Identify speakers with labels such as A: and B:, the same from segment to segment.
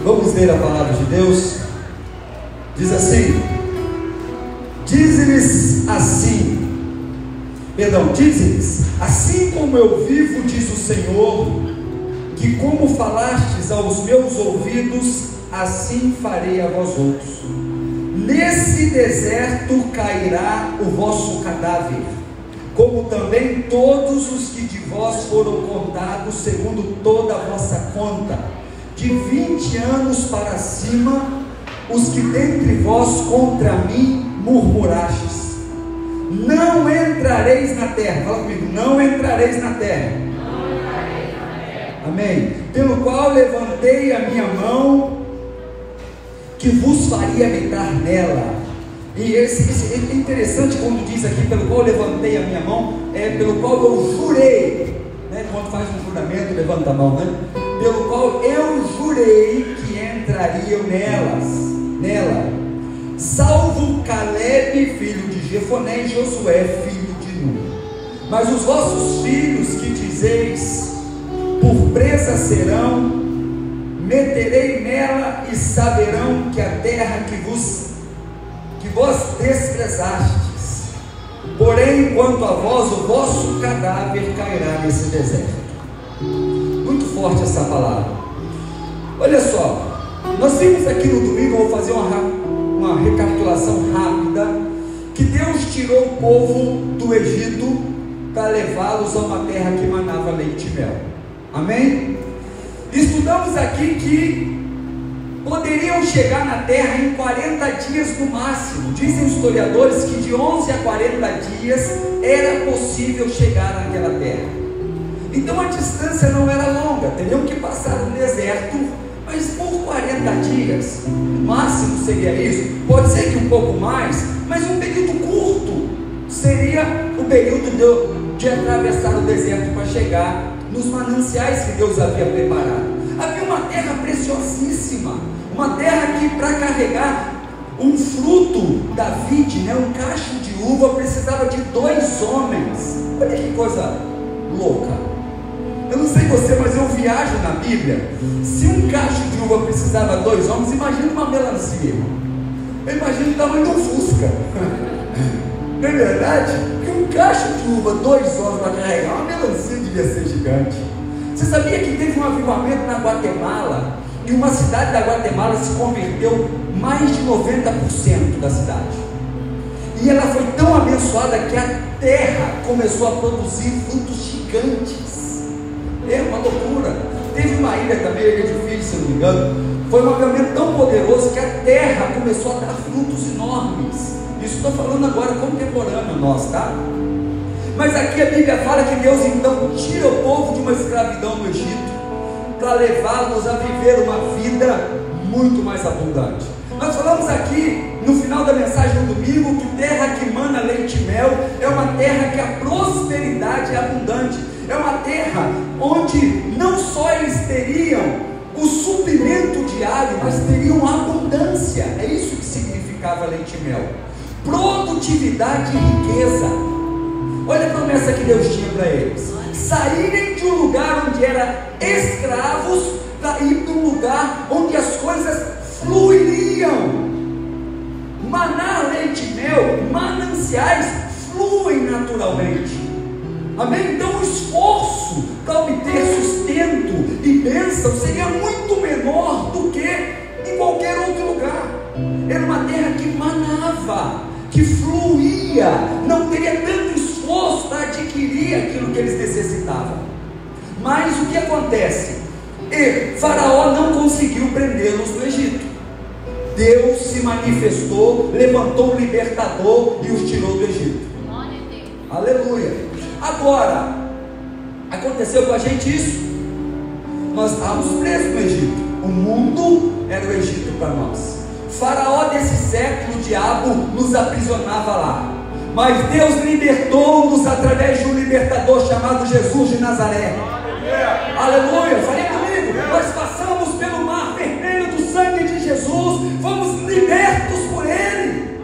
A: Vamos ler a palavra de Deus. Diz assim: dize-lhes assim como eu vivo, diz o Senhor, que como falastes aos meus ouvidos, assim farei a vós outros. Nesse deserto cairá o vosso cadáver, como também todos os que de vós foram contados, segundo toda a vossa conta, de 20 anos para cima, os que dentre vós contra mim murmurastes. Não entrareis na terra. Fala comigo: não entrareis na terra. Amém. Pelo qual levantei a minha mão, que vos faria habitar nela. E é interessante quando diz aqui, pelo qual levantei a minha mão, pelo qual eu jurei, né? Quando faz um juramento, levanta a mão, né? Pelo qual eu jurei que entrariam nela, salvo Caleb, filho de Jefoné, e Josué, filho de Nun. Mas os vossos filhos que dizeis, por presa serão, meterei nela, e saberão que a terra que vós desprezastes. Porém, quanto a vós, o vosso cadáver cairá nesse deserto. Muito forte essa palavra. Olha só, nós vimos aqui no domingo, vou fazer uma recapitulação rápida, que Deus tirou o povo do Egito para levá-los a uma terra que manava leite e mel. Amém? Estudamos aqui que poderiam chegar na terra em 40 dias no máximo. Dizem os historiadores que de 11 a 40 dias era possível chegar naquela terra. Então a distância não era longa, teriam que passar no deserto, mas por 40 dias, no máximo seria isso. Pode ser que um pouco mais, mas um período curto seria o período de atravessar o deserto para chegar nos mananciais que Deus havia preparado. Havia uma terra preciosíssima, uma terra que para carregar um fruto da vide, né, um cacho de uva, precisava de 2 homens. Olha que coisa louca. Eu não sei você, mas eu viajo na Bíblia. Se um cacho de uva precisava de 2 homens, imagina uma melancia. Eu imagino o tamanho de um Fusca. Não é verdade? Porque um cacho de uva, 2 homens para carregar, uma melancia devia ser gigante. Você sabia que teve um avivamento na Guatemala? E uma cidade da Guatemala se converteu mais de 90% da cidade. E ela foi tão abençoada que a terra começou a produzir frutos gigantes. É uma loucura. Teve uma ilha também, a ilha de Fiji, se não me engano. Foi um avivamento tão poderoso que a terra começou a dar frutos enormes. Isso estou falando agora contemporâneo nosso, tá? Mas aqui a Bíblia fala que Deus então tira o povo de uma escravidão no Egito para levá-los a viver uma vida muito mais abundante. Nós falamos aqui no final da mensagem do domingo que terra que mana leite e mel é uma terra que a prosperidade é abundante. É uma terra onde não só eles teriam o suprimento diário, mas teriam abundância. É isso que significava leite e mel: produtividade e riqueza. Olha a promessa que Deus tinha para eles: saírem de um lugar onde eram escravos para ir para um lugar onde as coisas fluiriam. Maná, leite e mel, mananciais fluem naturalmente. Amém? Então o esforço para obter sustento e bênção seria muito menor do que em qualquer outro lugar. Era uma terra que manava, que fluía, não teria tanto esforço para adquirir aquilo que eles necessitavam. Mas o que acontece? Faraó não conseguiu prendê-los no Egito. Deus se manifestou, levantou um libertador e os tirou do Egito. Aleluia. Agora, aconteceu com a gente isso. Nós estávamos presos no Egito. O mundo era o Egito para nós. Faraó desse século, o diabo nos aprisionava lá. Mas Deus libertou-nos através de um libertador chamado Jesus de Nazaré. Aleluia. Falei comigo. Nós passamos pelo mar vermelho do sangue de Jesus. Fomos libertos por Ele.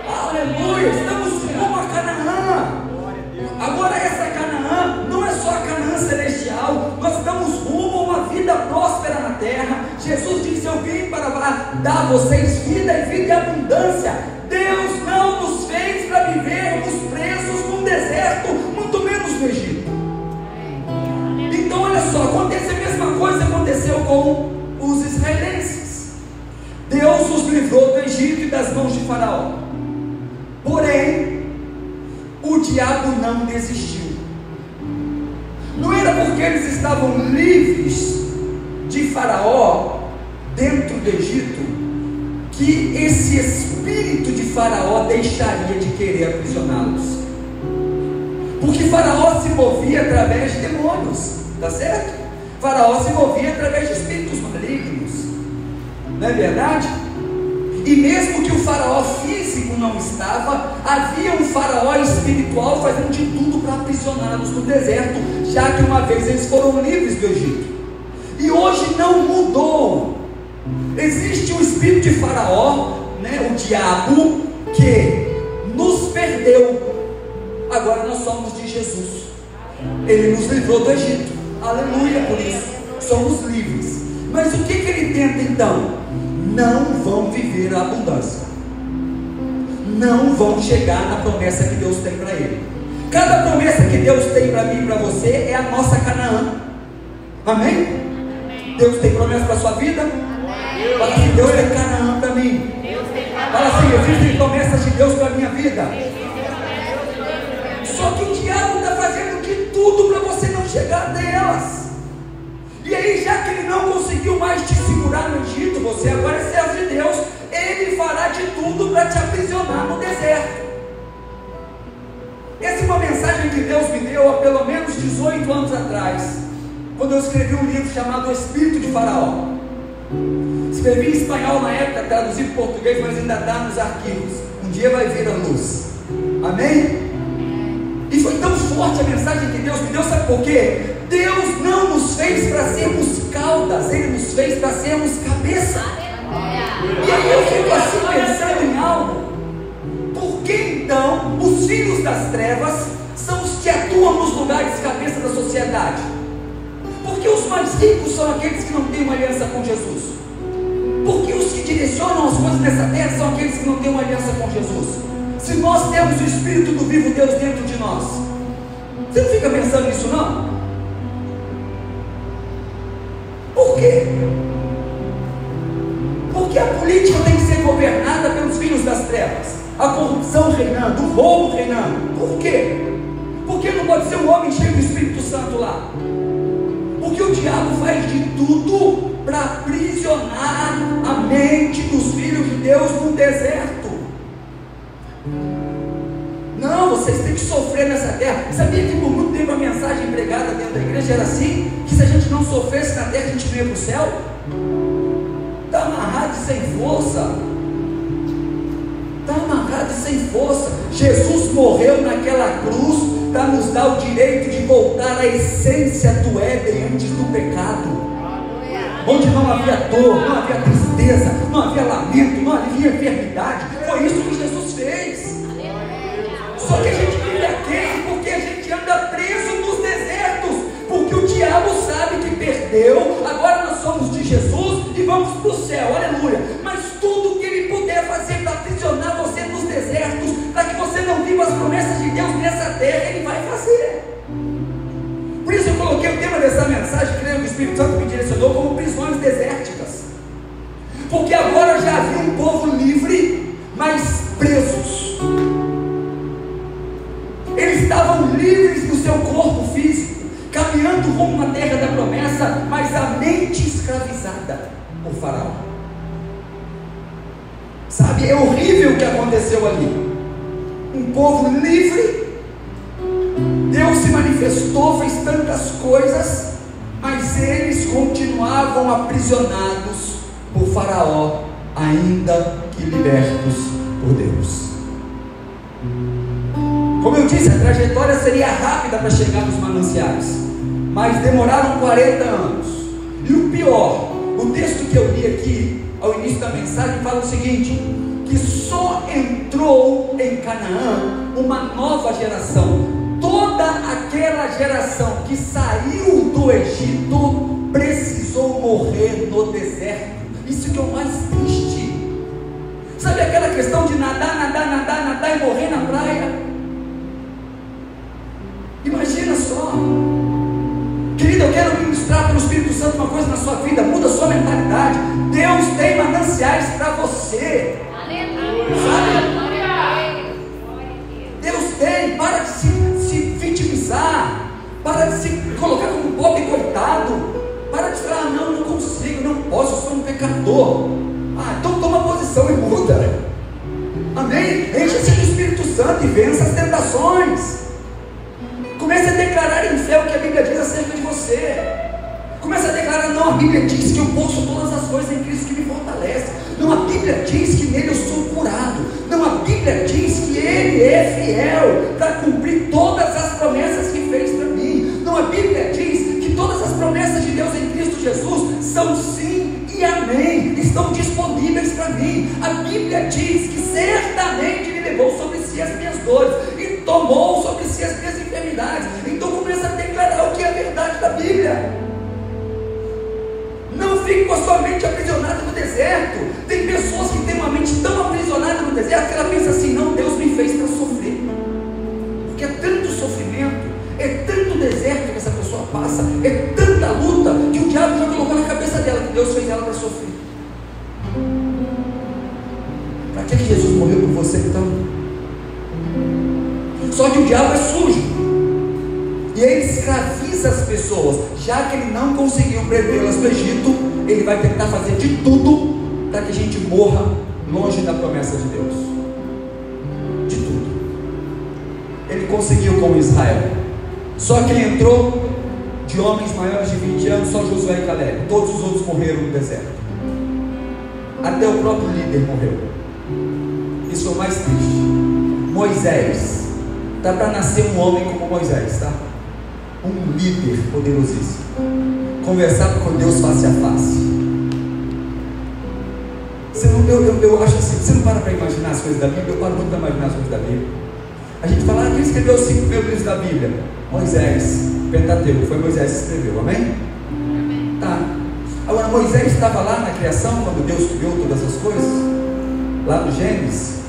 A: Aleluia. Estamos rumo a Canaã. Agora essa Canaã não é só a Canaã celestial. Nós estamos rumo a uma vida próspera na terra. Jesus disse: eu vim para dar a vocês vida e vida em abundância. Deus não nos fez para vivermos presos num deserto, muito menos no Egito. Então olha só, acontece a mesma coisa que aconteceu com os israelenses. Deus os livrou do Egito e das mãos de Faraó. Porém, o diabo não desistiu. Não era porque eles estavam livres de Faraó dentro do Egito que esse espírito de Faraó deixaria de querer aprisioná-los. Porque Faraó se movia através de demônios, tá certo? Faraó se movia através de espíritos malignos, não é verdade? E mesmo que o Faraó físico não estava, havia um Faraó espiritual fazendo de tudo para aprisioná-los no deserto, já que uma vez eles foram livres do Egito. E hoje não mudou. Existe o espírito de Faraó, né, o diabo, que nos perdeu. Agora nós somos de Jesus. Ele nos livrou do Egito. Aleluia por isso. Somos livres. Mas o que ele tenta então? Não vão viver a abundância. Não vão chegar na promessa que Deus tem para ele. Cada promessa que Deus tem para mim e para você é a nossa Canaã. Amém? Deus tem promessa para a sua vida? Fala assim: Deus tem Canaã para mim. Fala assim: existem promessas de Deus para a minha vida. Só que o diabo está fazendo de tudo para você não chegar até elas. E aí, já que ele não conseguiu mais te segurar no Egito, você agora é servo de Deus, ele fará de tudo para te aprisionar no deserto. Essa é uma mensagem que Deus me deu há pelo menos 18 anos atrás, quando eu escrevi um livro chamado O Espírito de Faraó. Escrevi em espanhol na época, traduzi para o português, mas ainda está nos arquivos. Um dia vai vir a luz. Amém? E foi tão forte a mensagem que Deus me deu, sabe por quê? Deus não nos fez para sermos caudas, Ele nos fez para sermos cabeça. E aí eu fico assim pensando em algo. Por que então os filhos das trevas são os que atuam nos lugares cabeça da sociedade? Porque os mais ricos são aqueles que não têm uma aliança com Jesus. Porque os que direcionam as coisas nessa terra são aqueles que não têm uma aliança com Jesus. Se nós temos o Espírito do vivo Deus dentro de nós, você não fica pensando nisso não? Por quê? Porque a política tem que ser governada pelos filhos das trevas, a corrupção reinando, o roubo reinando. Por quê? Porque não pode ser um homem cheio do Espírito Santo lá. Porque o diabo faz de tudo para aprisionar a mente dos filhos de Deus no deserto. Não, vocês têm que sofrer nessa terra. Sabia que por muito tempo a mensagem pregada dentro da igreja era assim? Que se a gente não sofresse na terra, a gente não ia para o céu? Está amarrado e sem força. Está amarrado e sem força. Jesus morreu naquela cruz para nos dar o direito de voltar à essência do Éden antes do pecado. Onde não havia dor, não havia tristeza, não havia lamento, não havia enfermidade. Foi isso que Jesus fez. Só que a gente vive aqui porque a gente anda preso nos desertos, porque o diabo sabe que perdeu, agora nós somos de Jesus e vamos para o céu, aleluia. Mas tudo que ele puder fazer para aprisionar você nos desertos, para que você não viva as promessas de Deus nessa terra, ele vai fazer. Por isso eu coloquei o tema dessa mensagem, creio que o Espírito Santo me direcionou, como prisões desérticas. Porque agora já havia um povo livre, mas presos. Eles estavam livres do seu corpo físico, caminhando rumo à terra da promessa, mas a mente escravizada por Faraó. Sabe, é horrível o que aconteceu ali. Um povo livre, Deus se manifestou, fez tantas coisas, mas eles continuavam aprisionados por Faraó, ainda que libertos por Deus. Como eu disse, a trajetória seria rápida para chegar nos mananciais, mas demoraram 40 anos. E o pior, o texto que eu li aqui ao início da mensagem fala o seguinte: que só entrou em Canaã uma nova geração. Toda aquela geração que saiu do Egito precisou morrer no deserto. deserto. Isso que é o mais triste. Sabe aquela questão de nadar e morrer na praia? Imagina só. Querido, eu quero ministrar pelo Espírito Santo uma coisa na sua vida. Muda a sua mentalidade. Deus tem mananciais para você. Sabe? Deus tem. Para de se vitimizar. Para de se colocar como pobre e coitado. Para de falar, não consigo, não posso, eu sou um pecador. Então toma posição e muda. Amém? Encha-se do Espírito Santo e vença as tentações. Comece a declarar em fé o que a Bíblia diz acerca de você. Comece a declarar, não, a Bíblia diz que eu posso todas as coisas em Cristo que me fortalece. Não, a Bíblia diz que nele eu sou curado. Não, a Bíblia diz que Ele é fiel para cumprir todas as promessas que fez para mim. Não, a Bíblia diz que todas as promessas de Deus em Cristo Jesus são sim e amém, estão disponíveis para mim. A Bíblia diz que certamente Ele levou sobre si as minhas dores e tomou sobre si as minhas enfermidades. Então começa a declarar o que é a verdade da Bíblia. Não fique com a sua mente aprisionada no deserto. Tem pessoas que têm uma mente tão aprisionada no deserto que ela pensa assim, não, Deus me fez para sofrer. Porque é tanto sofrimento, é tanto deserto que essa pessoa passa, é tanta luta, que o diabo já colocou na cabeça dela que Deus fez ela para sofrer. Para que Jesus morreu por você então? Só que o diabo é sujo e ele escraviza as pessoas. Já que ele não conseguiu prendê-las no Egito, ele vai tentar fazer de tudo para que a gente morra longe da promessa de Deus. De tudo. Ele conseguiu com Israel. Só quem entrou de homens maiores de 20 anos, só Josué e Caleb. Todos os outros morreram no deserto. Até o próprio líder morreu. Isso é o mais triste. Moisés. Dá para nascer um homem como Moisés, tá? Um líder poderosíssimo. Conversava com Deus face a face. Eu acho assim, você não para imaginar as coisas da Bíblia? Eu paro muito para imaginar as coisas da Bíblia. A gente fala, quem escreveu os 5 primeiros livros da Bíblia? Moisés, Pentateuco, foi Moisés que escreveu, amém? Tá. Agora, Moisés estava lá na criação, quando Deus criou todas essas coisas, lá no Gênesis,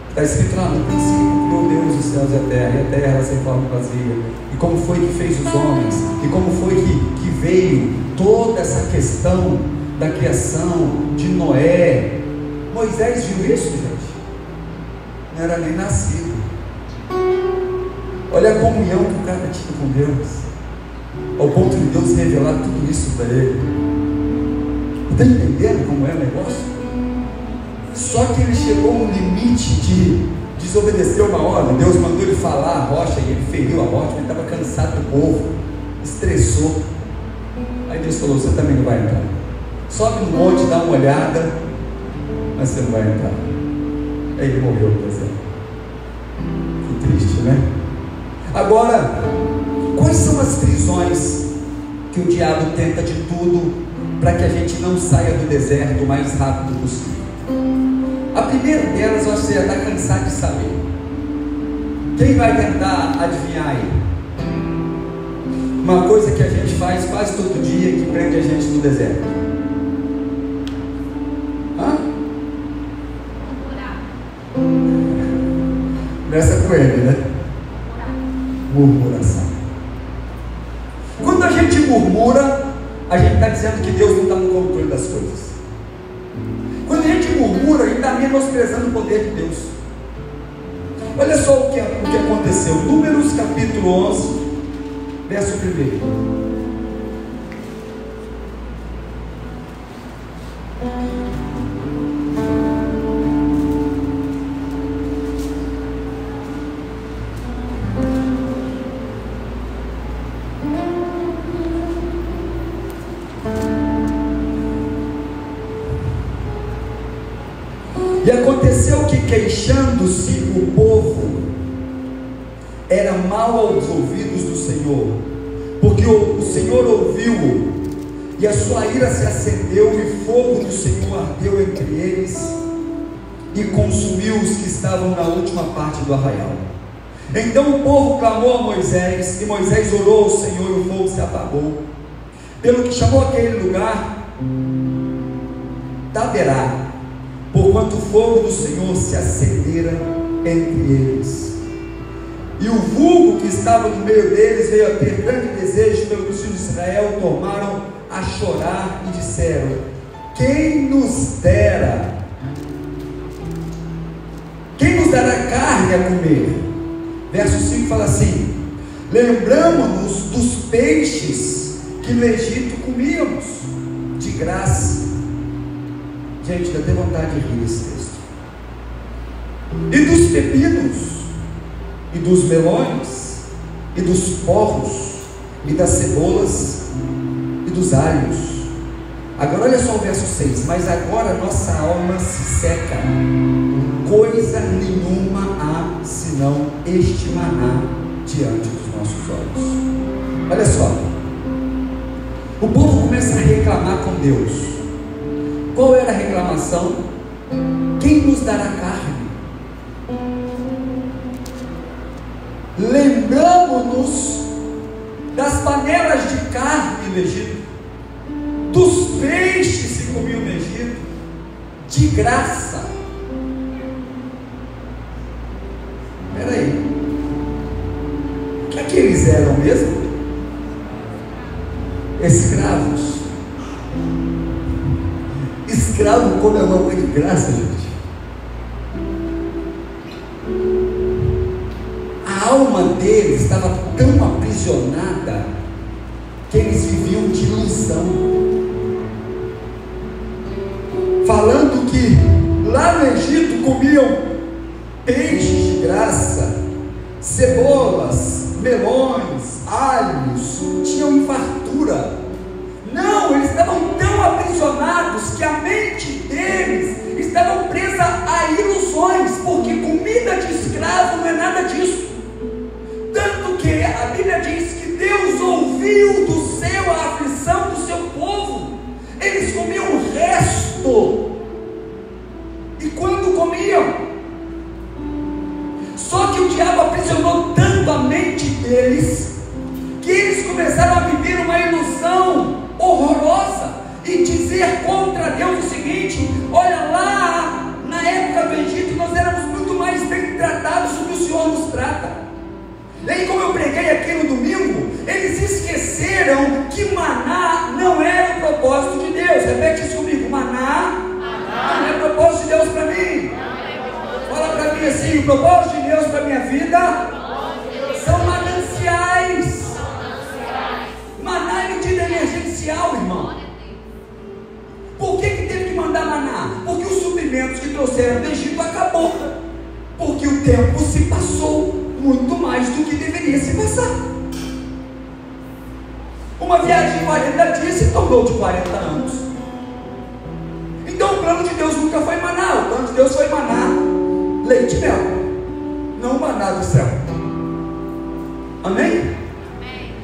A: está escrito lá, no princípio criou Deus os céus e a terra sem forma e vazia, e como foi que fez os homens, e como foi que veio toda essa questão da criação de Noé. Moisés viu isso, gente? Não era nem nascido. Olha a comunhão que o cara tinha com Deus, ao ponto de Deus revelar tudo isso para ele. Está entendendo como é o negócio? Só que ele chegou a um limite de desobedecer uma ordem. Deus mandou ele falar a rocha e ele feriu a rocha. Ele estava cansado do povo, estressou. Aí Deus falou, você também não vai entrar. Sobe no monte, dá uma olhada, mas você não vai entrar. Aí ele morreu no deserto. Que triste, né? Agora, quais são as prisões que o diabo tenta de tudo para que a gente não saia do deserto o mais rápido possível? A primeira delas, eu acho que você já está cansado de saber. Quem vai tentar adivinhar aí? Uma coisa que a gente faz quase todo dia e que prende a gente no deserto. Hã? Começa com ele, né? Murmuração. Quando a gente murmura, a gente está dizendo que Deus não está no controle das coisas. Quando a gente murmura, a gente está menosprezando o poder de Deus. Olha só o que aconteceu. Números capítulo 11, verso 1. E aconteceu que, queixando-se o povo, era mal aos ouvidos do Senhor, porque o Senhor ouviu-o, e a sua ira se acendeu, e fogo do Senhor ardeu entre eles, e consumiu os que estavam na última parte do arraial. Então o povo clamou a Moisés, e Moisés orou ao Senhor, e o fogo se apagou, pelo que chamou aquele lugar Taberá, porquanto o fogo do Senhor se acendera entre eles. E o vulgo que estava no meio deles veio a ter grande desejo, pelo que os filhos de Israel tornaram a chorar e disseram: quem nos dará carne a comer? Verso 5 fala assim: lembramos-nos dos peixes que no Egito comíamos de graça. Gente, dá até vontade de rir esse texto. E dos pepinos, e dos melões, e dos porros, e das cebolas, e dos alhos. Agora olha só o verso 6: mas agora nossa alma se seca, coisa nenhuma há senão este maná diante dos nossos olhos. Olha só, o povo começa a reclamar com Deus. Qual era a reclamação? Quem nos dará carne? Lembramos-nos das panelas de carne no Egito, dos peixes que se comiam no Egito, de graça. Espera aí, o que é que eles eram mesmo? Escravos. Escravo come alguma coisa de graça, gente. A alma deles estava tão aprisionada que eles viviam de ilusão, falando que lá no Egito comiam peixes de graça, cebolas, melões, alhos, tinham em fartura. Não, eles estavam tão aprisionados que a mente deles estava presa a ilusões, porque comida de escravo não é nada disso. Tanto que a Bíblia diz que Deus ouviu do céu a aflição do seu povo. Eles comiam o resto, e quando comiam, só que o diabo aprisionou tanto a mente deles, que eles começaram a viver uma ilusão horrorosa e dizer contra Deus o seguinte: olha, lá na época do Egito nós éramos muito mais bem tratados do que o Senhor nos trata. E aí, como eu preguei aqui no domingo, eles esqueceram que maná não era o propósito de Deus. Repete isso comigo: maná não é propósito de Deus para mim. Fala para mim assim: o propósito de Deus para a minha vida são mananciais. Maná é medida emergencial, irmão. Por que teve que mandar maná? Porque os suprimentos que trouxeram do Egito acabou, porque o tempo se passou muito mais do que deveria se passar. Uma viagem de 40 dias se tornou de 40 anos. Então o plano de Deus nunca foi maná. O plano de Deus foi maná, leite e mel, não maná do céu. Amém?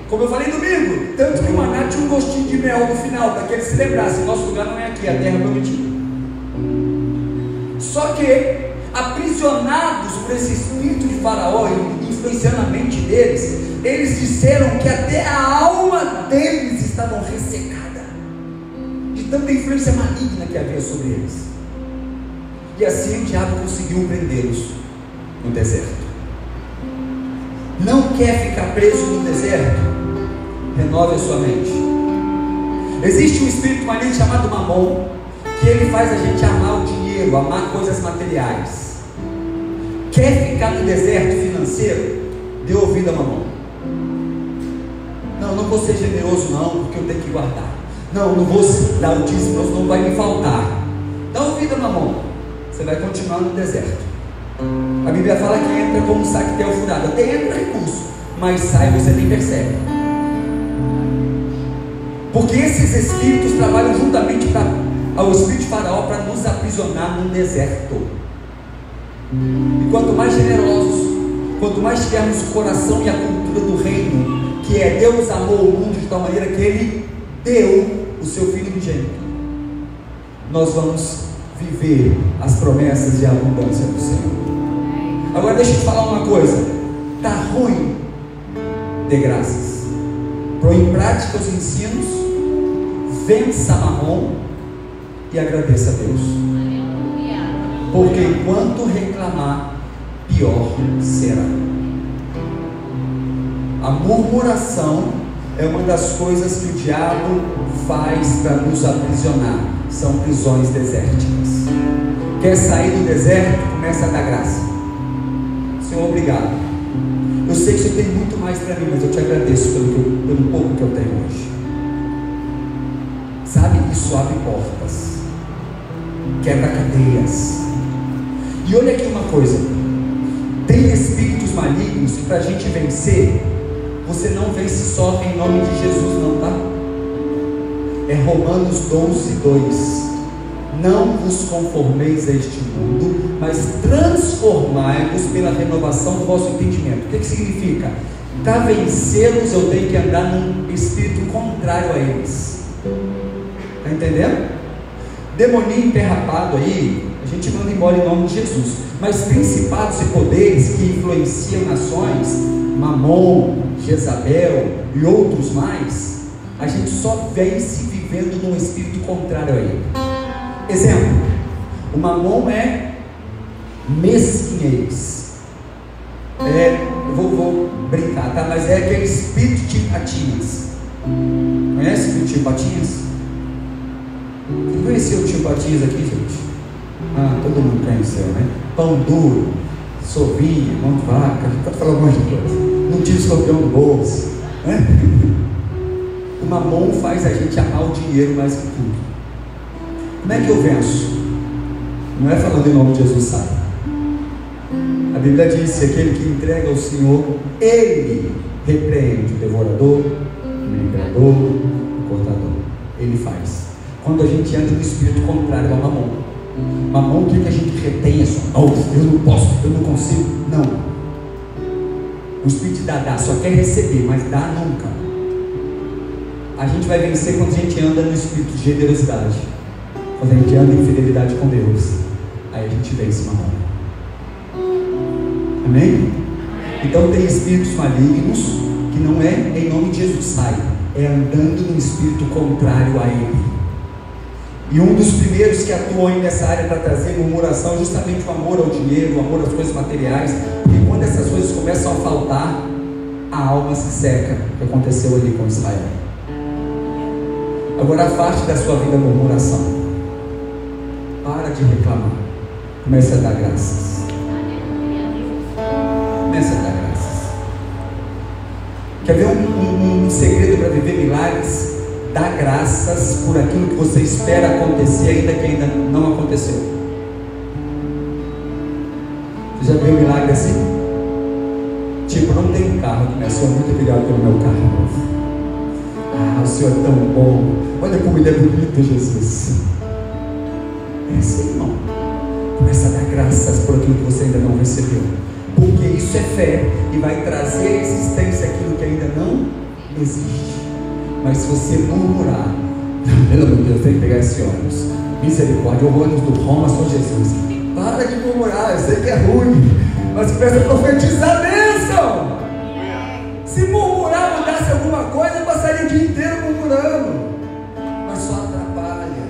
A: Como eu falei domingo, tanto que o maná tinha um gostinho de mel no final, para que eles se lembrassem: nosso lugar não é aqui, é a terra prometida. Só que, aprisionados por esse espírito de Faraó, influenciando a mente deles, eles disseram que até a alma deles estava ressecada, de tanta influência maligna que havia sobre eles. E assim o diabo conseguiu prendê-los no deserto. Não quer ficar preso no deserto? Renove a sua mente. Existe um espírito maligno chamado Mamon, que ele faz a gente amar o dinheiro, amar coisas materiais. Quer ficar no deserto financeiro? Dê ouvido a Mamon. Não vou ser generoso não, porque eu tenho que guardar. Não vou dar o dízimo, não vai me faltar. Dá ouvido a Mamon. Você vai continuar no deserto. A Bíblia fala que entra como um saquetel furado. Até entra recurso, mas sai você nem percebe. Porque esses espíritos trabalham juntamente ao espírito de Faraó para nos aprisionar num deserto. E quanto mais generosos, quanto mais tivermos o coração e a cultura do reino, que é Deus amou o mundo de tal maneira que Ele deu o seu Filho unigênito, nós vamos viver as promessas de abundância do Senhor. Agora deixa eu te falar uma coisa: está ruim, dê graças, põe em prática os ensinos, vença Mamon e agradeça a Deus. Porque enquanto reclamar, pior será. A murmuração é uma das coisas que o diabo faz para nos aprisionar. São prisões desérticas. Quer sair do deserto? Começa a dar graça. Senhor, obrigado. Eu sei que o Senhor tem muito mais para mim, mas eu te agradeço pelo pouco que eu tenho hoje. Sabe, isso abre portas, quebra cadeias. E olha aqui uma coisa: tem espíritos malignos que para a gente vencer, você não vence só em nome de Jesus, não, tá? É Romanos 12:2. Não vos conformeis a este mundo, mas transformai-vos pela renovação do vosso entendimento. O que significa? Para vencê-los, eu tenho que andar num espírito contrário a eles. Está entendendo? Demoninho emperrapado aí, a gente manda embora em nome de Jesus. Mas principados e poderes que influenciam nações, Mamon, Jezabel e outros mais, a gente só vence vivendo num espírito contrário a ele. Exemplo: o Mamon é mesquinhez. Eu vou brincar, tá? Mas é aquele espírito de Patinhas. Conhece o tio Patinhas? Quem conheceu o tio Patinhas aqui, gente? Todo mundo conheceu, né? Pão duro, sovinha, mão de vaca, pode falar um monte de coisa. Não tira o escorpião do bolso, né? O Mamon faz a gente amar o dinheiro mais que tudo. Como é que eu venço? Não é falando em nome de Jesus, sabe? A Bíblia diz que aquele que entrega ao Senhor, Ele repreende o devorador, o migrador, o cortador. Ele faz. Quando a gente anda no espírito contrário ao Mamon. Mamon, o que a gente retém? É só, eu não posso, eu não consigo. Não. O espírito dá, só quer receber, mas dá nunca. A gente vai vencer quando a gente anda no espírito de generosidade. Quando a gente anda em fidelidade com Deus, aí a gente vence Mamon. Amém? Então tem espíritos malignos que não é em nome de Jesus, sai, é andando no espírito contrário a Ele. E um dos primeiros que atuou nessa área para trazer murmuração é justamente o amor ao dinheiro, o amor às coisas materiais, porque quando essas coisas começam a faltar, a alma se seca, o que aconteceu ali com Israel. Agora afaste da sua vida a murmuração. Para de reclamar. Comece a dar graças. Comece a dar graças. Quer ver um segredo para viver milagres? Dá graças por aquilo que você espera acontecer, ainda que ainda não aconteceu. Você já viu um milagre assim? Tipo, não tem carro, que minha senhora, muito obrigado pelo meu carro novo. O Senhor é tão bom. Olha como Ele é bonito, Jesus. É assim, irmão. Começa a dar graças por aquilo que você ainda não recebeu, porque isso é fé e vai trazer à existência aquilo que ainda não existe. Mas se você murmurar, pelo amor de Deus, tem que pegar esse ônibus. Misericórdia, o ônibus do Roma, só Jesus. Para de murmurar, eu sei que é ruim, mas começa a profetizar a bênção. Se murmurar mudasse alguma coisa, eu passaria o dia inteiro murmurando, mas só atrapalha.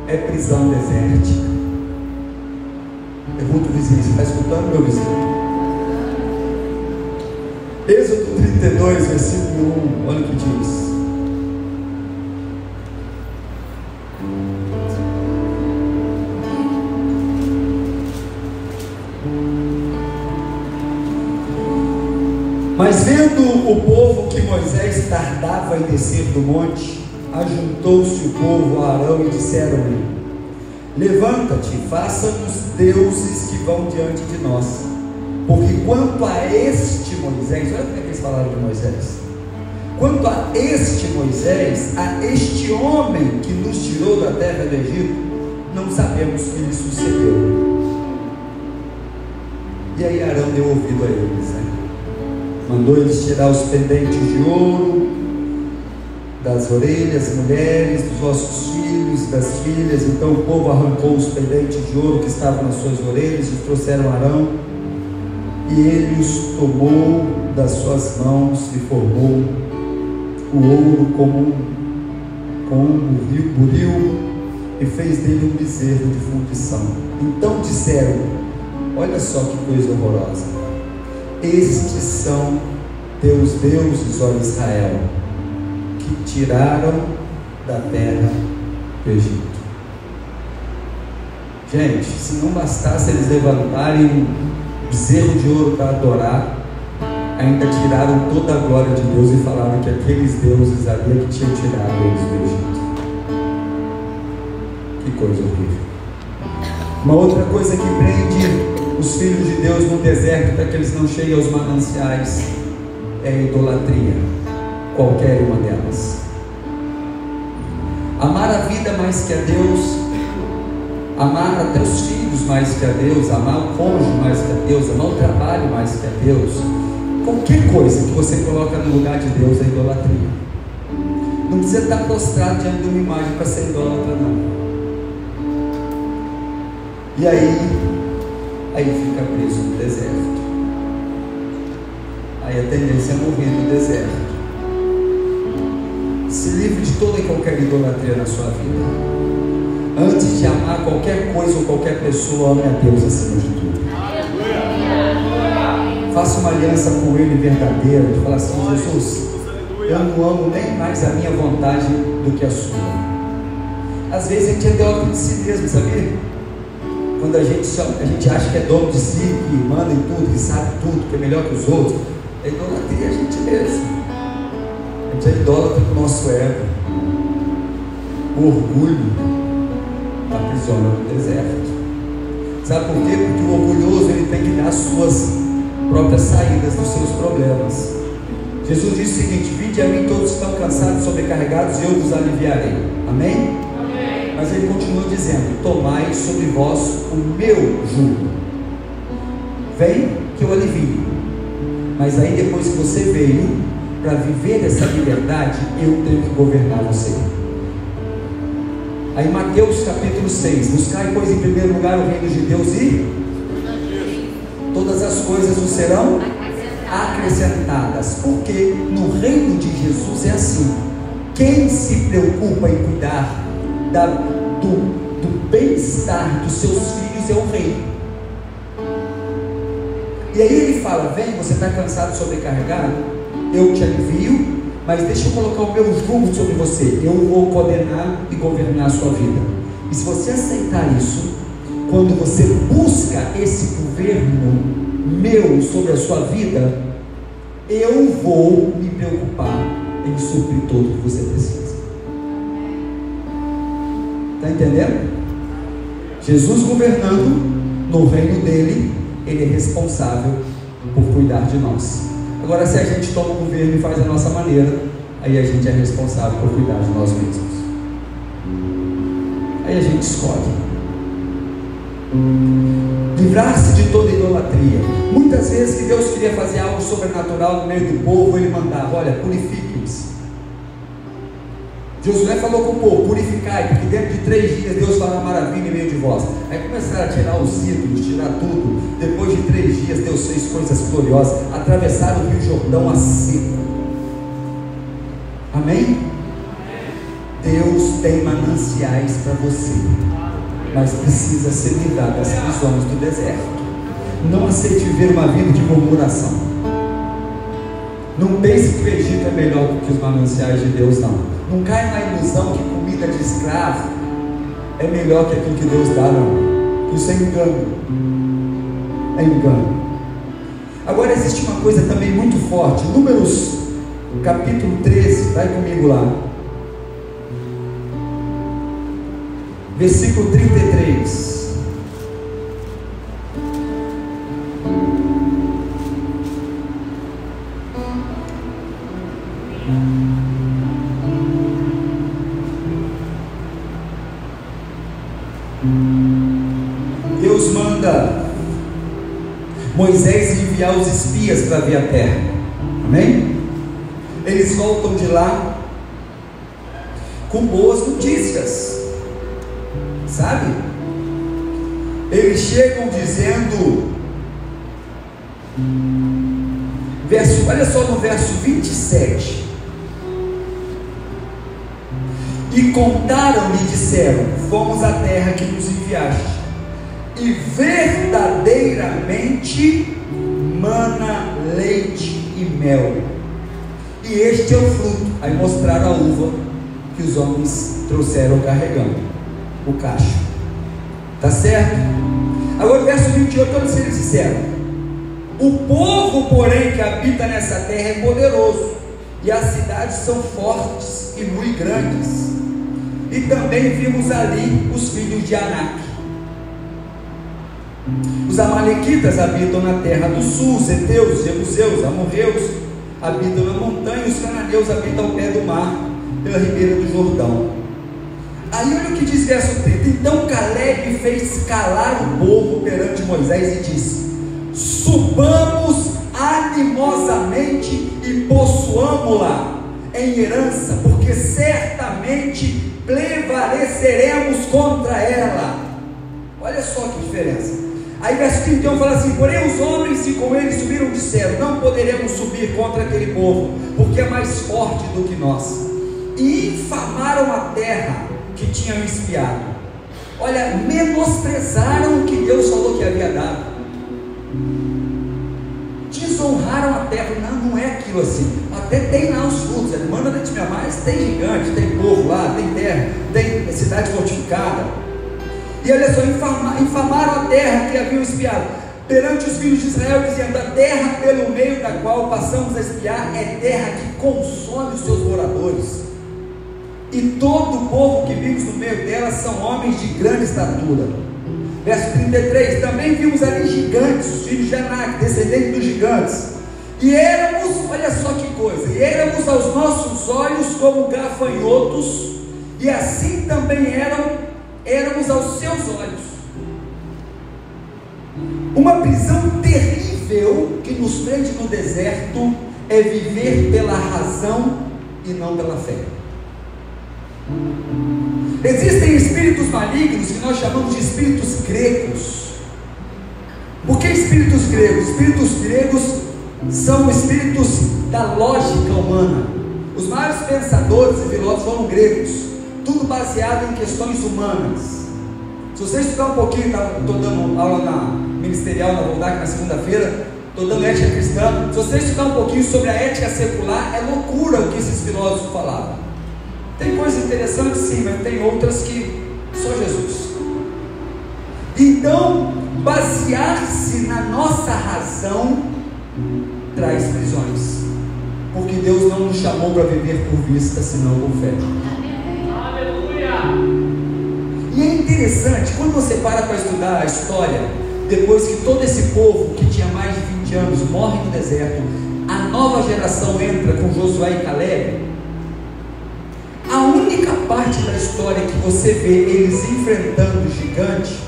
A: É prisão desértica. Pergunta o vizinho: você está escutando, meu vizinho? Êxodo 32, versículo 1, olha o que diz. Mas vendo o povo que Moisés tardava em descer do monte, ajuntou-se o povo a Arão e disseram-lhe: levanta-te, faça-nos deuses que vão diante de nós, porque quanto a este Moisés, olha como é que eles falaram de Moisés, quanto a este Moisés, a este homem que nos tirou da terra do Egito, não sabemos o que lhe sucedeu. E aí Arão deu ouvido a eles, né? Mandou eles tirar os pendentes de ouro das orelhas, mulheres, dos vossos filhos, das filhas. Então o povo arrancou os pendentes de ouro que estavam nas suas orelhas e trouxeram a Arão, e ele os tomou das suas mãos e formou o ouro como com um buril e fez dele um bezerro de fundição. Então disseram: olha só que coisa horrorosa, estes são teus deuses, ó Israel, que tiraram da terra do Egito. Gente, se não bastasse eles levantarem um bezerro de ouro para adorar, ainda tiraram toda a glória de Deus e falaram que aqueles deuses ali que tinham tirado eles do Egito. Que coisa horrível. Uma outra coisa que prende os filhos de Deus no deserto para que eles não cheguem aos mananciais é a idolatria, qualquer uma delas. Amar a vida mais que a Deus, amar até os filhos mais que a Deus, amar o cônjuge mais que a Deus, amar o trabalho mais que a Deus, qualquer coisa que você coloca no lugar de Deus é idolatria. Não precisa estar prostrado diante de uma imagem para ser idólatra, não. E aí fica preso no deserto. Aí a tendência é morrer no deserto. Se livre de toda e qualquer idolatria na sua vida. Antes de amar qualquer coisa ou qualquer pessoa, ame a Deus acima de tudo. Faça uma aliança com Ele verdadeira, de falar assim: Jesus, eu não amo nem mais a minha vontade do que a sua. Às vezes a gente é idólatra de si mesmo, sabia? Quando a gente acha que é dono de si, que manda em tudo, que sabe tudo, que é melhor que os outros, é idolatria a gente mesmo. A gente é idólatra do nosso ego. O orgulho aprisiona no deserto. Sabe por quê? Porque o orgulhoso ele tem que dar as suas próprias saídas dos seus problemas. Jesus disse o seguinte: vinde a mim todos que estão cansados e sobrecarregados, e eu vos aliviarei. Amém? Mas ele continua dizendo: tomai sobre vós o meu jugo. Vem que eu alivio. Mas aí depois que você veio para viver essa liberdade, eu tenho que governar você. Aí Mateus capítulo 6: buscai pois em primeiro lugar o reino de Deus e todas as coisas nos serão acrescentadas. Porque no reino de Jesus é assim: quem se preocupa em cuidar do bem-estar dos seus filhos é o rei. E aí ele fala: vem, você está cansado e sobrecarregado, eu te alivio, mas deixa eu colocar o meu jugo sobre você, eu vou coordenar e governar a sua vida. E se você aceitar isso, quando você busca esse governo meu sobre a sua vida, eu vou me preocupar em suprir tudo que você precisa. Está entendendo? Jesus governando no reino dele, ele é responsável por cuidar de nós. Agora, se a gente toma o governo e faz a nossa maneira, aí a gente é responsável por cuidar de nós mesmos. Aí a gente escolhe livrar-se de toda idolatria. Muitas vezes que Deus queria fazer algo sobrenatural no meio do povo, ele mandava: olha, purifiquem-se. Josué falou com o povo: purificai, porque dentro de 3 dias Deus fará uma maravilha em meio de vós. Aí começaram a tirar os ídolos, tirar tudo. Depois de 3 dias Deus fez coisas gloriosas. Atravessaram o Rio Jordão a seco. Amém? Deus tem mananciais para você, mas precisa ser livrado das prisões do deserto. Não aceite viver uma vida de murmuração. Não pense que o Egito é melhor do que os mananciais de Deus, não. Não caia na ilusão que comida de escravo é melhor que aquilo que Deus dá, não. Isso é engano. É engano. Agora existe uma coisa também muito forte. Números capítulo 13, vai comigo lá. Versículo 33. Deus manda Moisés enviar os espias para ver a terra. Amém? Eles voltam de lá com boas notícias, sabe? Eles chegam dizendo, olha só no verso 27: E contaram-lhe e disseram: fomos à terra que nos enviaste, e verdadeiramente mana leite e mel, e este é o fruto. Aí mostraram a uva que os homens trouxeram carregando, o cacho. Tá certo? Agora o verso 28, olha o que eles disseram: o povo, porém, que habita nessa terra é poderoso, e as cidades são fortes e muito grandes. E também vimos ali os filhos de Anak. Os amalequitas habitam na terra do sul, os heteus, jebuseus, amorreus habitam na montanha, os cananeus habitam ao pé do mar, pela ribeira do Jordão. Aí olha o que diz verso 30: então Caleb fez calar o povo perante Moisés e disse: subamos animosamente e possuamo-la em herança, porque certamente prevaleceremos contra ela. Olha só que diferença. Aí verso 31 fala assim: porém os homens que com ele subiram disseram: não poderemos subir contra aquele povo, porque é mais forte do que nós. E infamaram a terra que tinham espiado. Olha, menosprezaram o que Deus falou que havia dado, desonraram a terra. Não é aquilo assim. Até tem lá os frutos, manda leite e mel, mas tem gigante, tem povo lá, tem terra, tem cidade fortificada. E olha só, infamaram a terra que haviam espiado perante os filhos de Israel, dizendo: a terra pelo meio da qual passamos a espiar é terra que consome os seus moradores, e todo o povo que vive no meio dela são homens de grande estatura. Verso 33: também vimos ali gigantes, os filhos de Anak, descendentes dos gigantes, e éramos, olha só que coisa, e éramos aos nossos olhos como gafanhotos, e assim também éramos aos seus olhos. Uma prisão terrível que nos prende no deserto é viver pela razão e não pela fé. Existem espíritos malignos que nós chamamos de espíritos gregos. Por que espíritos gregos? Espíritos gregos são espíritos da lógica humana. Os maiores pensadores e filósofos foram gregos, tudo baseado em questões humanas. Se você estudar um pouquinho, estou dando aula na ministerial na Voldac na segunda-feira, estou dando ética cristã. Se você estudar um pouquinho sobre a ética secular, é loucura o que esses filósofos falavam. Tem coisas interessantes sim, mas tem outras que só Jesus. Então, basear-se na nossa razão traz prisões, porque Deus não nos chamou para viver por vista, senão por fé. E é interessante, quando você para estudar a história, depois que todo esse povo que tinha mais de 20 anos morre no deserto, a nova geração entra com Josué e Caleb. A única parte da história que você vê eles enfrentando o gigante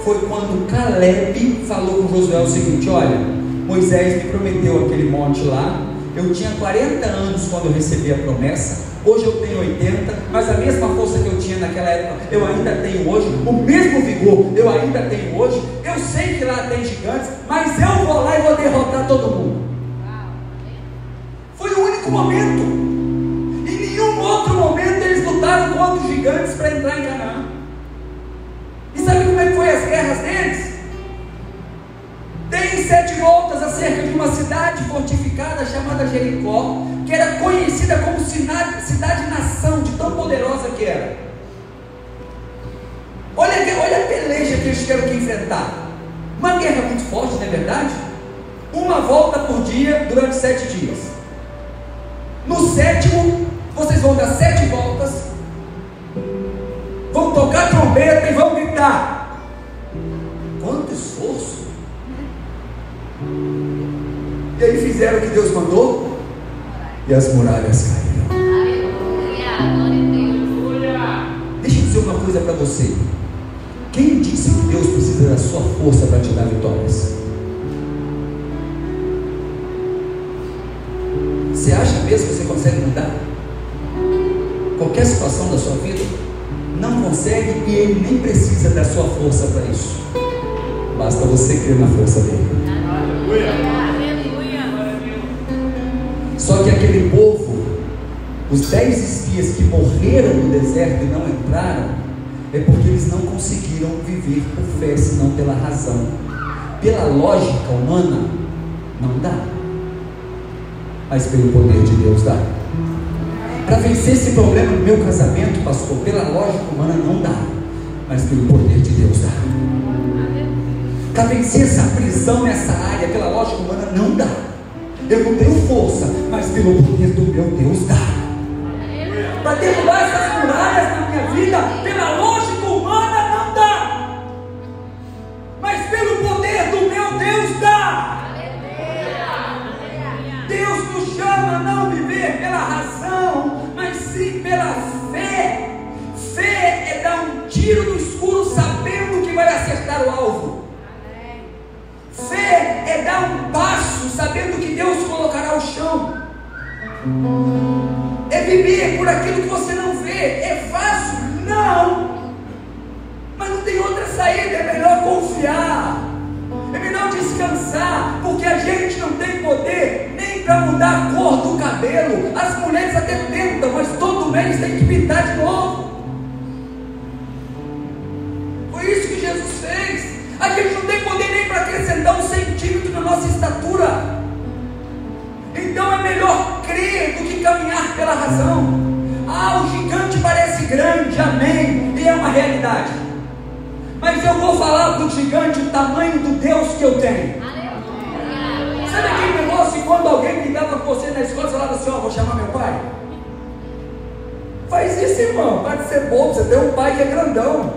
A: foi quando Caleb falou com Josué o seguinte: olha, Moisés me prometeu aquele monte lá, eu tinha 40 anos quando eu recebi a promessa, hoje eu tenho 80, mas a mesma força que eu tinha naquela época eu ainda tenho hoje, o mesmo vigor eu ainda tenho hoje, eu sei que lá tem gigantes, mas eu vou lá e vou derrotar todo mundo. Foi o único momento. Em nenhum outro momento eles lutaram contra os gigantes para entrar em Canaã. E sabe como é que foi as guerras deles? Tem 7 voltas acerca de uma cidade fortificada chamada Jericó, que era conhecida como cidade-nação, de tão poderosa que era. Olha a peleja que eles tiveram que enfrentar. Uma guerra muito forte, não é verdade? Uma volta por dia durante 7 dias. No 7º, vocês vão dar 7 voltas, vão tocar trombeta e vão gritar. Quanto esforço! E aí fizeram o que Deus mandou, e as muralhas caíram. Deixa eu dizer uma coisa para você: quem disse que Deus precisa da sua força para te dar vitórias? Você acha mesmo que você consegue mudar qualquer situação da sua vida? Não consegue, e Ele nem precisa da sua força para isso. Basta você crer na força dele. Só que aquele povo Os 10 espias que morreram no deserto e não entraram, é porque eles não conseguiram viver por fé, senão pela razão. Pela lógica humana, não dá, mas pelo poder de Deus dá. Para vencer esse problema no meu casamento, pastor, pela lógica humana não dá, mas pelo poder de Deus dá. Para vencer essa prisão nessa área, pela lógica humana não dá. Eu não tenho força, mas pelo poder do meu Deus dá. Para derrubar essas muralhas na minha vida, pela lógica humana não dá, mas pelo poder do meu Deus dá. Deus nos chama a não viver pela razão, mas sim pela fé. Fé é dar um tiro no escuro sabendo que vai acertar o alvo. Fé é dar um passo sabendo que Deus colocará o chão. É viver por aquilo que você não vê. É fácil? Não. Mas não tem outra saída. É melhor confiar, é melhor descansar, porque a gente não tem poder nem para mudar a cor do cabelo. As mulheres até tentam, mas todo mês tem que pintar de novo. Foi isso que Jesus fez. A gente não tem poder nem para acrescentar 1 centímetro na nossa estatura. Então é melhor crer do que caminhar pela razão. Ah, o gigante parece grande, amém, e é uma realidade. Mas eu vou falar para o gigante o tamanho do Deus que eu tenho. Sabe aquele negócio quando alguém ligava com você na escola e falava assim: ó, vou chamar meu pai? Faz isso, irmão, para de ser bobo, você tem um pai que é grandão.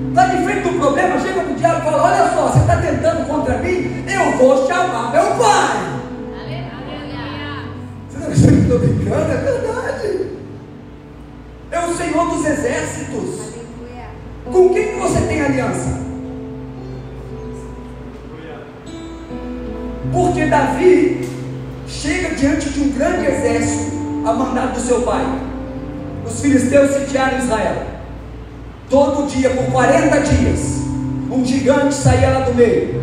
A: Está de frente do problema, chega para o diabo e fala: olha só, você está tentando contra mim, eu vou chamar meu pai. Você não está brincando? É verdade. É o Senhor dos exércitos. Com quem que você tem aliança? Porque Davi chega diante de um grande exército a mandado do seu pai. Os filisteus sitiaram Israel. Todo dia, por 40 dias, um gigante saía lá do meio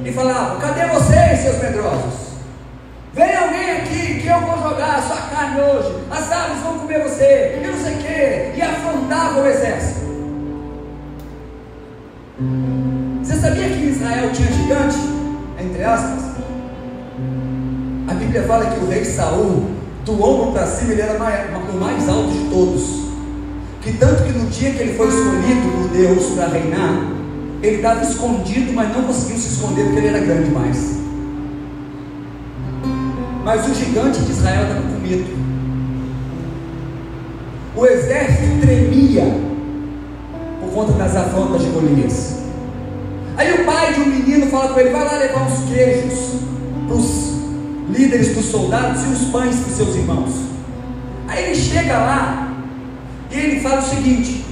A: e falava: cadê vocês, seus medrosos? Vem alguém aqui que eu vou jogar a sua carne hoje, as aves vão comer você, e não sei o que, e afrontava o exército. Você sabia que em Israel tinha gigante? Entre aspas. A Bíblia fala que o rei Saul, do ombro para cima, ele era o mais alto de todos. Que tanto que no dia que ele foi escolhido por Deus para reinar, ele estava escondido, mas não conseguiu se esconder porque ele era grande demais. Mas o gigante de Israel estava com medo. O exército tremia por conta das afrontas de Golias. Aí o pai de um menino fala com ele: vai lá levar uns queijos para os líderes dos soldados e uns pães para os seus irmãos. Aí ele chega lá e ele fala o seguinte: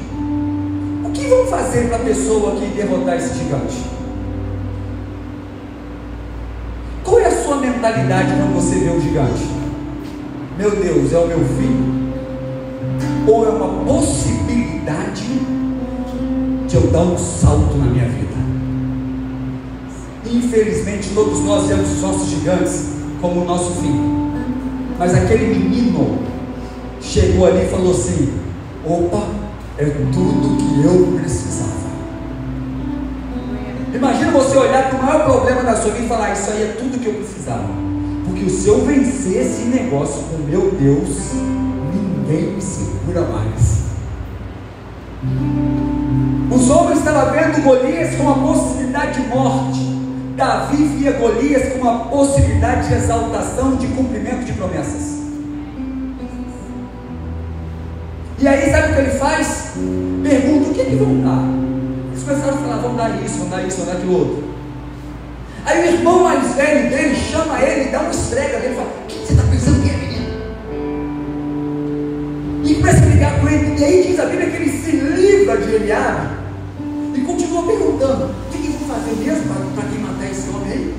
A: o que vão fazer para a pessoa que derrotar esse gigante? Qual é a sua mentalidade quando você vê o gigante? Meu Deus, é o meu fim? Ou é uma possibilidade de eu dar um salto na minha vida? Infelizmente todos nós vemos os nossos gigantes como o nosso fim. Mas aquele menino chegou ali e falou assim: opa, é tudo que eu precisava. Imagina você olhar para o maior problema da sua vida e falar: isso aí é tudo que eu precisava. Porque se eu vencer esse negócio com meu Deus, ninguém me segura mais. Os homens estavam vendo Golias com uma possibilidade de morte. Davi via Golias com uma possibilidade de exaltação, de cumprimento de promessas. E aí sabe o que ele faz? Pergunta: o que vão dar? Eles começaram a falar: vão dar isso, vão dar isso, vão dar aquilo outro. Aí o irmão mais velho dele chama ele, dá uma esfrega dele e fala: o que você está pensando que é, menino? E começa a brigar com ele. E aí diz a Bíblia que ele se livra de Eliabe e continua perguntando: o que vão fazer mesmo para quem matar esse homem aí?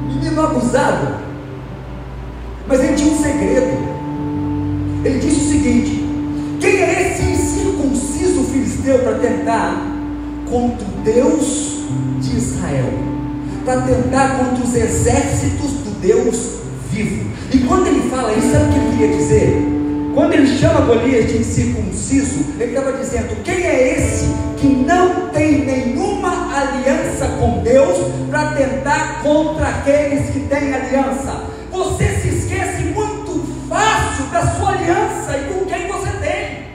A: Menino abusado. Mas ele tinha um segredo. Ele disse o seguinte: quem é esse incircunciso filisteu para tentar contra o Deus de Israel, para tentar contra os exércitos do Deus vivo? E quando ele fala isso, sabe o que ele queria dizer? Quando ele chama Golias de incircunciso, ele estava dizendo: quem é esse que não tem nenhuma aliança com Deus para tentar contra aqueles que têm aliança? Você se esquece muito fácil da sua aliança e com quem você tem.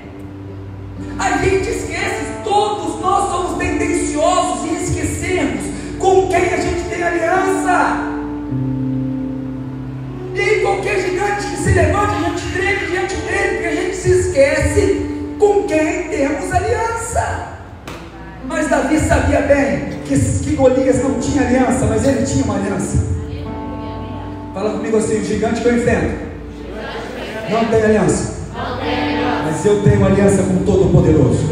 A: A gente esquece, todos nós somos tendenciosos em esquecermos com quem a gente tem aliança. E aí qualquer gigante que se levante, a gente treme diante dele, porque a gente se esquece com quem temos aliança. Mas Davi sabia bem que Golias não tinha aliança, mas ele tinha uma aliança. Fala comigo assim: o gigante que eu enfrento não tem aliança, mas eu tenho aliança com o Todo-Poderoso.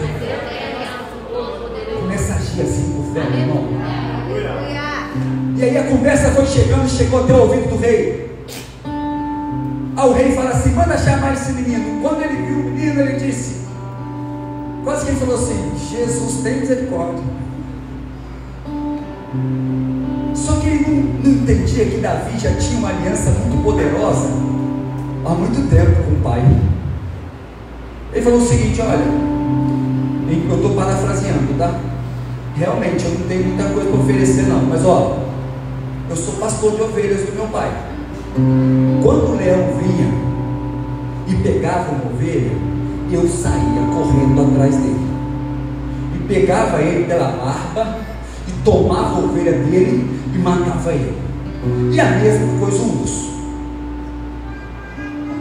A: Começa a agir assim por fé, meu irmão. E aí a conversa foi chegando e chegou até o ouvido do rei. O rei fala assim: manda chamar esse menino. Quando ele viu o menino, ele disse, quase que ele falou assim: Jesus, tem misericórdia. Só que ele não entendia que Davi já tinha uma aliança muito poderosa há muito tempo com o pai. Ele falou o seguinte: olha, eu estou parafraseando, tá? Realmente eu não tenho muita coisa para oferecer não, mas ó, eu sou pastor de ovelhas do meu pai. Quando o leão vinha e pegava uma ovelha, eu saía correndo atrás dele e pegava ele pela barba e tomava a ovelha dele e matava ele. E a mesma coisa o urso.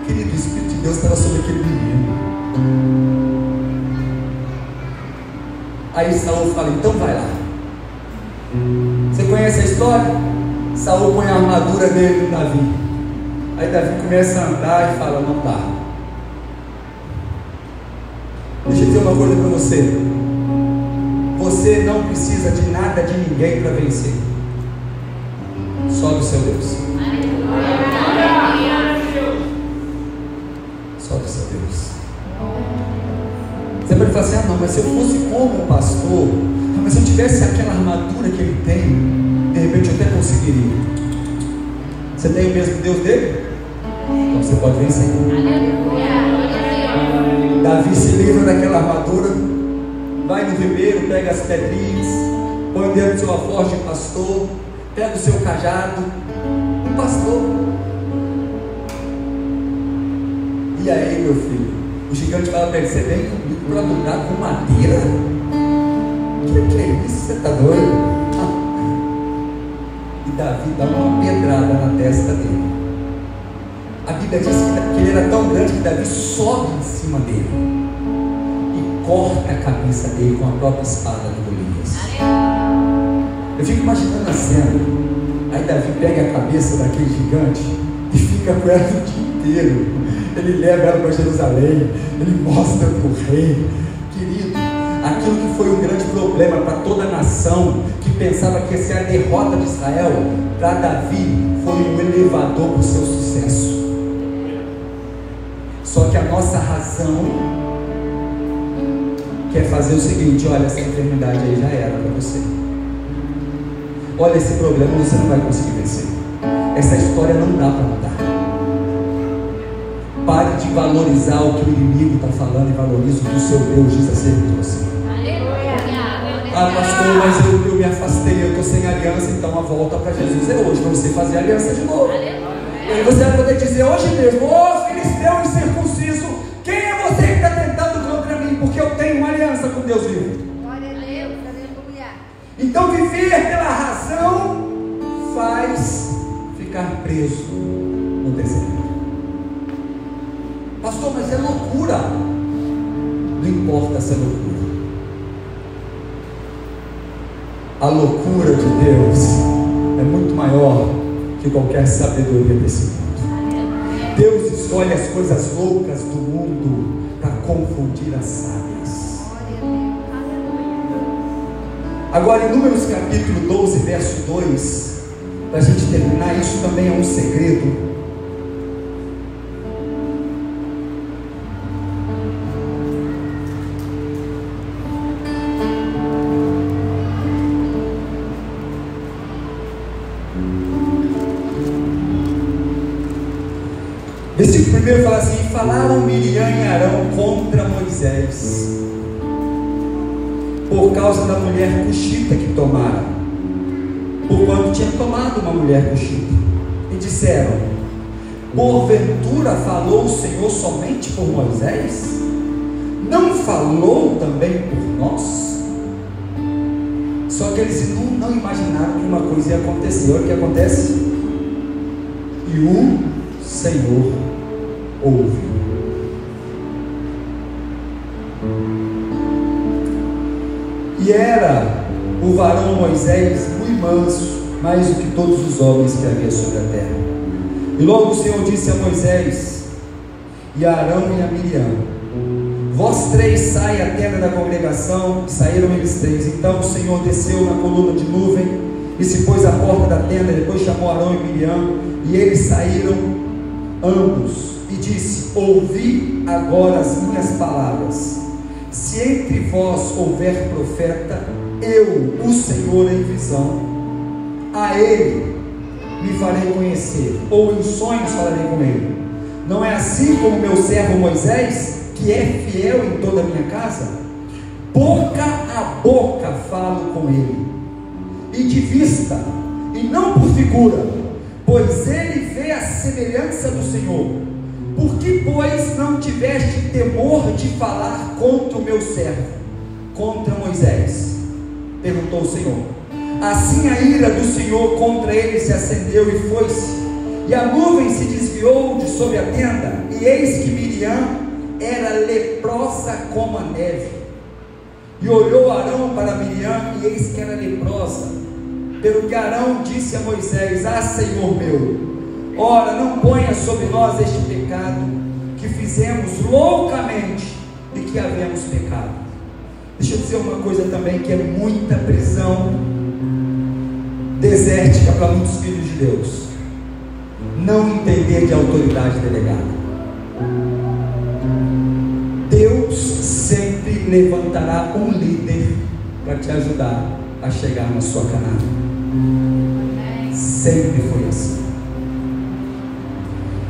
A: Querido, o Espírito de Deus estava sobre aquele menino. Aí Saul fala: então vai lá. Você conhece a história? Saul põe a armadura dele no Davi. Aí Davi começa a andar e fala: não dá. Deixa eu dizer uma coisa para você: você não precisa de nada de ninguém para vencer, só do seu Deus. Só do seu Deus. Você pode falar assim: ah não, mas se eu fosse como um pastor, mas se eu tivesse aquela armadura que ele tem, de repente eu até conseguiria. Você tem o mesmo Deus dele? Então você pode vencer. Davi se livra daquela armadura, vai no ribeiro, pega as pedrinhas, põe dentro do seu alforje de pastor, pega o seu cajado, um pastor. E aí, meu filho, o gigante fala para ele: você vem comigo para lutar com madeira? Que é isso? Você está doido? E Davi dá uma pedrada na testa dele. A Bíblia diz que ele era tão grande que Davi sobe em cima dele e corta a cabeça dele com a própria espada de Golias. Eu fico imaginando a cena. Aí Davi pega a cabeça daquele gigante e fica com ela o dia inteiro. Ele leva ela para Jerusalém, ele mostra para o rei. Querido, aquilo que foi um grande problema para toda a nação, que pensava que ia ser a derrota de Israel, para Davi foi um elevador para o seu sucesso. Só que a nossa razão quer fazer o seguinte: olha, essa enfermidade aí já era para você. Olha, esse problema você não vai conseguir vencer. Essa história não dá para mudar. Pare de valorizar o que o inimigo está falando e valorize o que o seu Deus diz acerca de você. Ah, pastor, mas eu me afastei, eu estou sem aliança, então a volta para Jesus é hoje, para você fazer aliança de novo. E aí você vai poder dizer hoje mesmo: ô filisteu incircunciso, quem é você que está tentando contra mim? Porque eu tenho uma aliança com Deus vivo.
B: Glória a Deus, aleluia.
A: Então viver pela razão faz ficar preso no deserto. Pastor, mas é loucura. Não importa se é loucura. A loucura de Deus é muito maior que qualquer sabedoria desse mundo. Deus escolhe as coisas loucas do mundo para confundir as sábias. Agora, em Números capítulo 12, verso 2, para a gente terminar, isso também é um segredo. Primeiro fala assim: falaram Miriam e Arão contra Moisés, por causa da mulher cuxita que tomaram, porquanto tinha tomado uma mulher cuxita. E disseram: porventura falou o Senhor somente por Moisés? Não falou também por nós? Só que eles não imaginaram que uma coisa ia acontecer. Olha o que acontece: e o Senhor ouve. E era o varão Moisés muito manso, mais do que todos os homens que havia sobre a terra. E logo o Senhor disse a Moisés e a Arão e a Miriam: vós três saem à tenda da congregação. E saíram eles três. Então o Senhor desceu na coluna de nuvem e se pôs à porta da tenda. Depois chamou Arão e Miriam, e eles saíram ambos, e disse: ouvi agora as minhas palavras. Se entre vós houver profeta, eu, o Senhor, em visão, a ele me farei conhecer, ou em sonhos falarei com ele. Não é assim como meu servo Moisés, que é fiel em toda a minha casa? Boca a boca falo com ele, e de vista, e não por figura, pois ele vê a semelhança do Senhor. Por que, pois, não tiveste temor de falar contra o meu servo, contra Moisés? Perguntou o Senhor. Assim a ira do Senhor contra ele se acendeu e foi-se, e a nuvem se desviou de sobre a tenda, e eis que Miriam era leprosa como a neve. E olhou Arão para Miriam, e eis que era leprosa. Pelo que Arão disse a Moisés: ah, Senhor meu, ora, não ponha sobre nós este pecado, que fizemos loucamente e que havemos pecado. Deixa eu dizer uma coisa também, que é muita prisão desértica para muitos filhos de Deus: não entender de autoridade delegada. Deus sempre levantará um líder para te ajudar a chegar na sua Canaã. Sempre foi assim.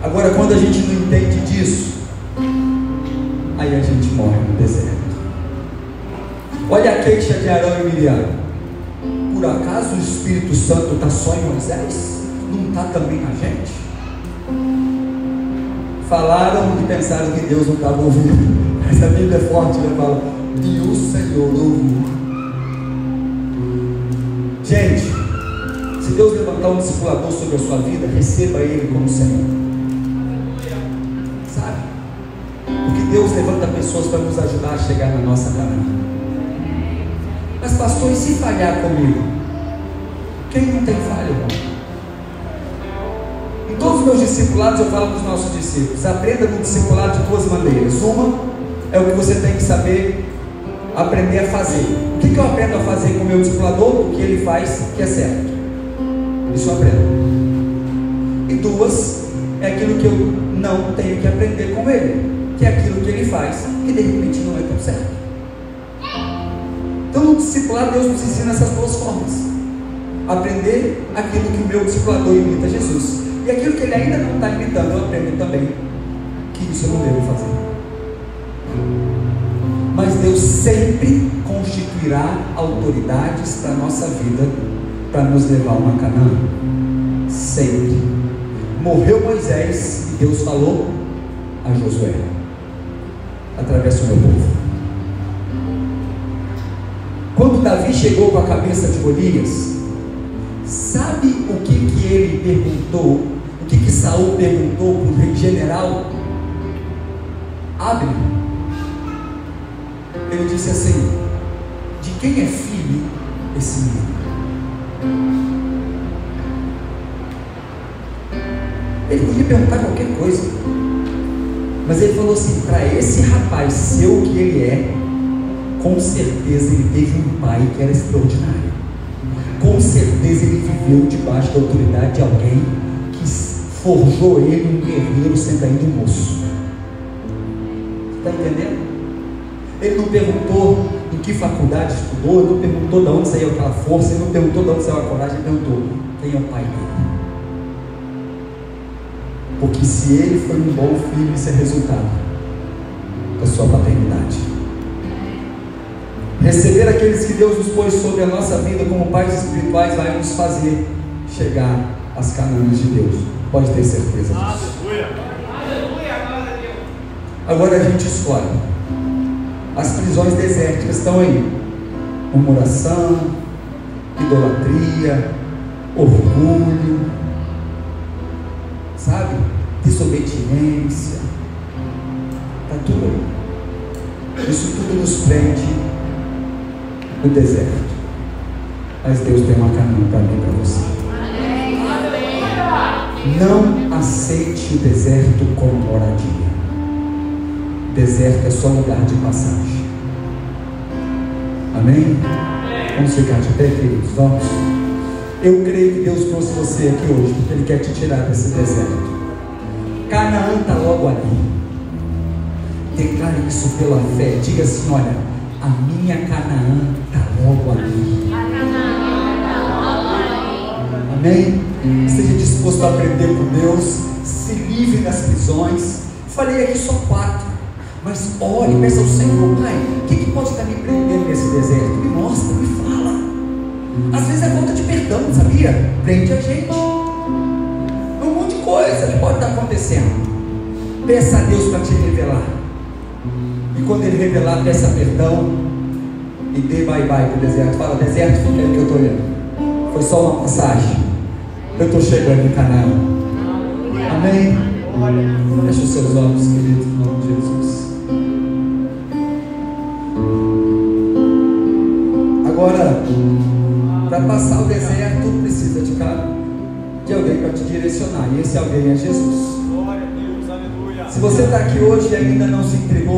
A: Agora, quando a gente não entende disso, aí a gente morre no deserto. Olha a queixa de Arão e Miriam: por acaso o Espírito Santo está só em Moisés? Não está também na gente? Falaram e pensaram que Deus não estava ouvindo. Essa Bíblia é forte, né? Fala: e o Senhor ouviu. Gente, se Deus levantar um discipulador sobre a sua vida, receba ele como Senhor. Sabe? Porque Deus levanta pessoas para nos ajudar a chegar na nossa Canaã. Mas pastor, e se falhar comigo? Quem não tem falha, irmão? Em todos os meus discipulados eu falo para os nossos discípulos: aprenda no discipulado de duas maneiras. Uma é o que você tem que saber aprender a fazer. O que eu aprendo a fazer com o meu discipulador? O que ele faz que é certo. Isso eu aprendo. E duas, é aquilo que eu não tenho que aprender com ele, que é aquilo que ele faz que de repente não é tão certo. Então no discipulado Deus nos ensina essas duas formas: aprender aquilo que o meu discipulador imita Jesus, e aquilo que ele ainda não está imitando, eu aprendo também que isso eu não devo fazer. Mas Deus sempre constituirá autoridades para a nossa vida, para nos levar a uma Canaã. Sempre. Morreu Moisés e Deus falou a Josué: atravessa o meu povo. Quando Davi chegou com a cabeça de Golias, sabe o que ele perguntou? O que Saul perguntou para o rei general Abner? Ele disse assim: de quem é filho esse menino? Ele podia perguntar qualquer coisa, mas ele falou assim: para esse rapaz ser o que ele é, com certeza ele teve um pai que era extraordinário. Com certeza ele viveu debaixo da autoridade de alguém que forjou ele um guerreiro sendo ainda um moço. Está entendendo? Ele não perguntou em que faculdade estudou, ele não perguntou de onde saiu aquela força, ele não perguntou de onde saiu a coragem, ele perguntou quem é o pai dele. Porque se ele foi um bom filho, isso é resultado da sua paternidade. Receber aqueles que Deus nos pôs sobre a nossa vida como pais espirituais vai nos fazer chegar às Canaãs de Deus. Pode ter certeza disso. Agora a gente escolhe. As prisões desérticas estão aí: murmuração, idolatria, orgulho, sabe? Desobediência. Está tudo aí. Isso tudo nos prende no deserto. Mas Deus tem uma Canaã para mim e para você. Não aceite o deserto como moradia. Deserto é só lugar de passagem. Amém? Vamos ficar de pé, queridos? Vamos. Eu creio que Deus trouxe você aqui hoje porque Ele quer te tirar desse deserto. Canaã está logo ali. Declare isso pela fé. Diga assim: olha, a minha Canaã está logo ali. Amém? Seja disposto a aprender com Deus. Se livre das prisões. Falei aqui só 4. Mas ore, peça ao Senhor: Pai, o que pode estar me prendendo nesse deserto? Me mostra, me fala. Às vezes é falta de perdão, sabia? Prende a gente. Um monte de coisa que pode estar acontecendo. Peça a Deus para te revelar. E quando Ele revelar, peça perdão e dê bye-bye para o deserto. Fala: deserto, fica aí que eu estou olhando. Foi só uma passagem. Eu estou chegando em Canaã. Amém? Feche os seus olhos, queridos, em nome de Jesus. Agora, para passar o deserto, precisa de alguém para te direcionar. E esse alguém é Jesus. Se você está aqui hoje e ainda não se entregou